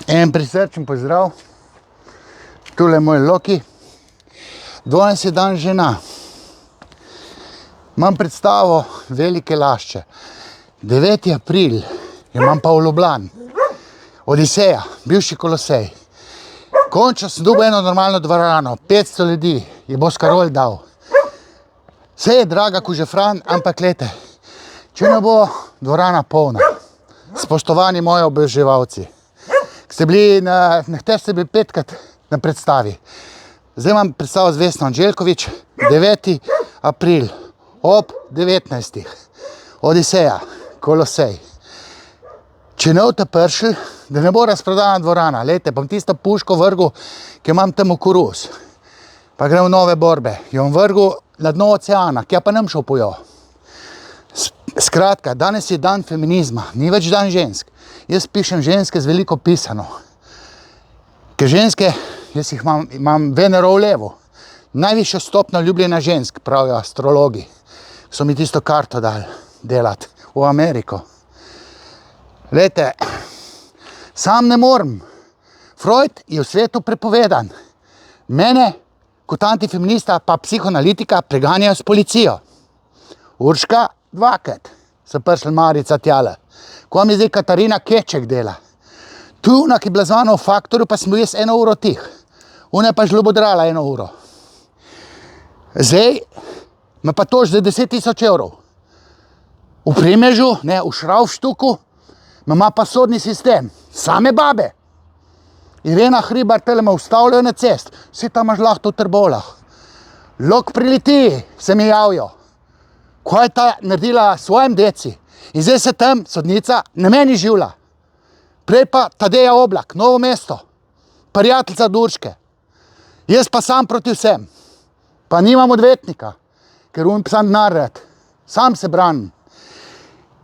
En prisrčen pozdrav, tule moj Loki. Danes je dan žena. Imam predstavo Velike Lašče. 9. april, imam pa v Ljubljani. Odiseja, bivši Kolosej. Končno sem dobil eno normalno dvorano, 500 ljudi, je Boskarol dal. Vse je draga ko žafran, ampak lete, če ne bo dvorana polna. Spoštovani moji oboževalci, ste bili ste bili 5krat na predstavi. Zdaj imam predstavo z Vesno Anželjkovič, 9. april, ob 19. Odiseja, Kolosej. Če ne boste prišli, da ne bo razprodana dvorana, lejte, bom tisto puško vrgel, ki imam tam v koruz, pa grem v nove borbe, jo bom vrgel na dno oceana, ki pa nem šel pojo. Skratka, danes je dan feminizma, ni več dan žensk. Jaz pišem ženske z veliko pisano. Ker ženske, jaz jih imam Venero v levu. Najvišja stopnja ljubljena žensk, pravijo astrologi. So mi tisto karto dali delati v Ameriko. Glejte, sam ne morem. Freud je v svetu prepovedan. Mene, kot antifeminista pa psihoanalitika, preganjajo s policijo. Urška 2krat so prišli Marica tjale. Ko mi zdaj Katarina Keček dela. Tu, ki je bila zvana v Faktorju, pa sem bil jaz 1 uro tih. Ona je pa žlobodrala 1 uro. Zdaj me pa tož za 10 000 evrov. V Primežu, ne, v Šravštuku, me ima pa sodni sistem. Same babe. Irena Hribar tele me ustavljajo na cest. Vsi tam imaš lahko v Trbovljah. Lok pri Litiji se mi javijo. Ko je ta naredila svojim deci. In zdaj se tam sodnica na meni življa. Prej pa Tadeja Oblak, Novo mesto. Prijateljica Durške. Jaz pa sam proti vsem. Pa nimam odvetnika, ker umem sam denar rad. Sam se branim.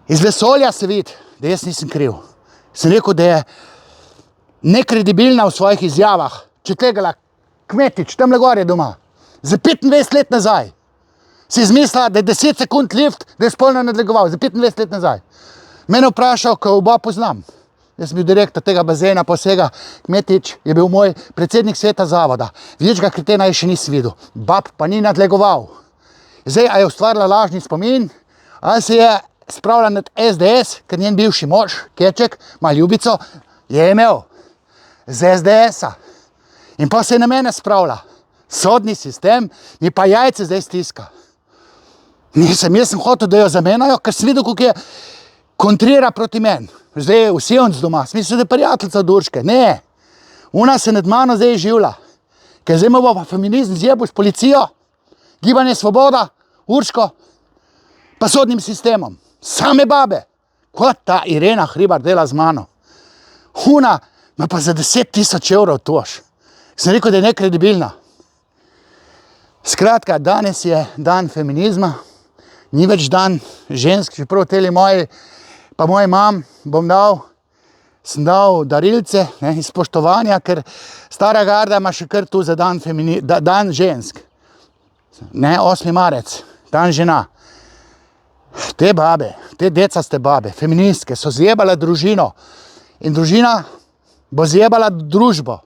Iz vesolja se vidi, da jaz nisem kriv. Sem rekel, da je nekredibilna v svojih izjavah. Če tegala Kmetič, tamle gor je doma. Za 25 let nazaj. Si izmislila, da je 10 sekund lift, da je spolno nadlegoval. Za 25 let nazaj. Mene vprašal, ko oba poznam. Jaz sem bil direktor tega bazena, posega. Kmetič je bil moj predsednik sveta zavoda. Večjega kretena je še nisi videl. Bab pa ni nadlegoval. Zdaj, a je ustvarila lažni spomin, ali se je spravila nad SDS, ker njen bivši mož, Keček, ima ljubico, je imel z SDS-a. In pa se je na mene spravila. Sodni sistem mi pa jajce zdaj stiska. Jaz sem hotel, da jo zamenjajo, ker sem videl, kako je kontrira proti meni. Zdaj je vsi on z doma, smisel, da je prijateljica Durške. Ne, ona se nad mano zdaj življa. Ker zdaj bo pa feminizm zjebal s policijo, Gibanje Svoboda, Urško, pa sodnim sistemom. Same babe, kot ta Irena Hribar dela z mano. Ona ima pa za 10 000 evrov tož. Sem rekel, da je nekredibilna. Skratka, danes je dan feminizma, ni več dan žensk, čeprav teli moji, pa moj mam, sem dal darilce, ne, iz spoštovanja, ker stara garda ima še kar tu za dan žensk. Ne, 8. marec, dan žena. Te babe, te decaste babe, feministke, so zjebale družino. In družina bo zjebala družbo.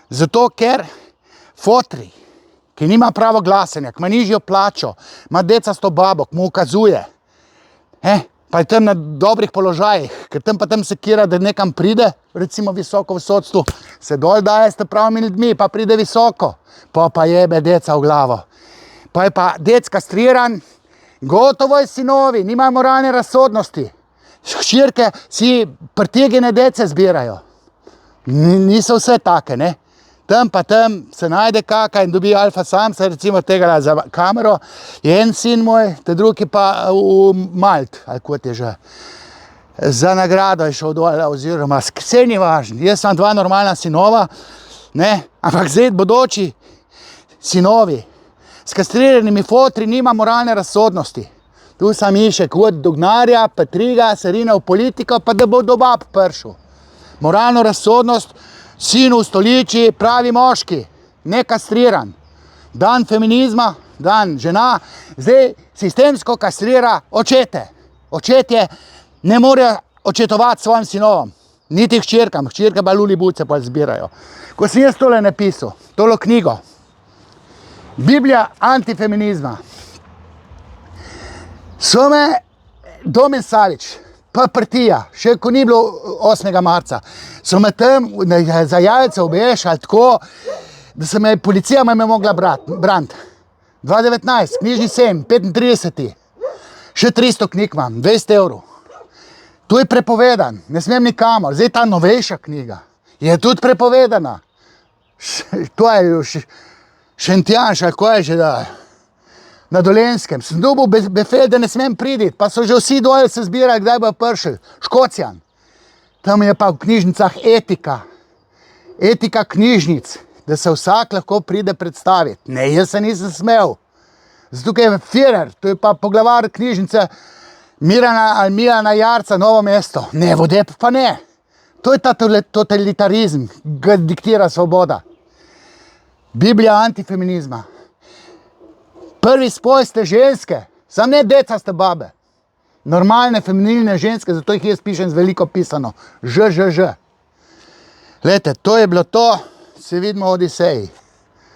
Zato, ker fotri, ki nima pravo glasenja, ki ima nižjo plačo, ima decasto babo, ki mu ukazuje, pa je tam na dobrih položajih, ker tam pa tam sekira, da nekam pride, recimo visoko v sodstvu, se dol daje s pravimi ljudmi, pa pride visoko, pa jebe deca v glavo. Pa je pa dec kastriran, gotovo je sinovi, nimajo moralne razsodnosti. Hčerke si pretegene dece zbirajo. Niso vse take, ne? Tam pa tam se najde kaka in dobi alfa samca, recimo tega za kamero, je en sin moj, te drugi pa v Malt, ali kot je že. Za nagrado je šel dol, oziroma vse ni važno. Jaz sem 2 normalna sinova, ne, ampak zdaj bodoči sinovi s kastriranimi fotri nima moralne razsodnosti. Tu sam išče kot Dognarja, Petriga, Serina v politiko, pa da bo do bab prišel. Moralno razsodnost, sinu v stoliči, pravi moški, ne kastriran. Dan feminizma, dan žena, zdaj sistemsko kastrira očete. Očetje ne morejo očetovati svojim sinovom. Niti hčerkam, hčerke pa lulibuce pa zbirajo. Ko sem jaz tole napisal, tolo knjigo, Biblija antifeminizma, so me Domen Savič, pa partija, še ko ni bilo 8. marca, so me tam za jajce obešali tako, da se me policija me mogla braniti. 2019, knjižni sejem, 35. Še 300 knjig imam, 20 evrov. To je prepovedan, ne smem nikamor. Zdaj ta novejša knjiga je tudi prepovedana. To je Šentjanš, ali ko je že da, na Dolenjskem. Sem dobil befel, da ne smem priditi, pa so že vsi dole se zbirali, kdaj bo prišel. Škocjan. Tam je pa v knjižnicah etika. Etika knjižnic, da se vsak lahko pride predstaviti. Ne, jaz se nisem smel. Zato je Führer, to je pa poglavar knjižnice Milana Jarca, Novo mesto. Ne, Vodeb pa ne. To je ta totalitarizem, ki diktira svoboda. Biblija antifeminizma. Prvi spoj ste ženske, samo ne decaste babe. Normalne, feminilne ženske, zato jih jaz pišem z veliko pisano. Ž. Glejte, to je bilo to, se vidimo v Odiseji.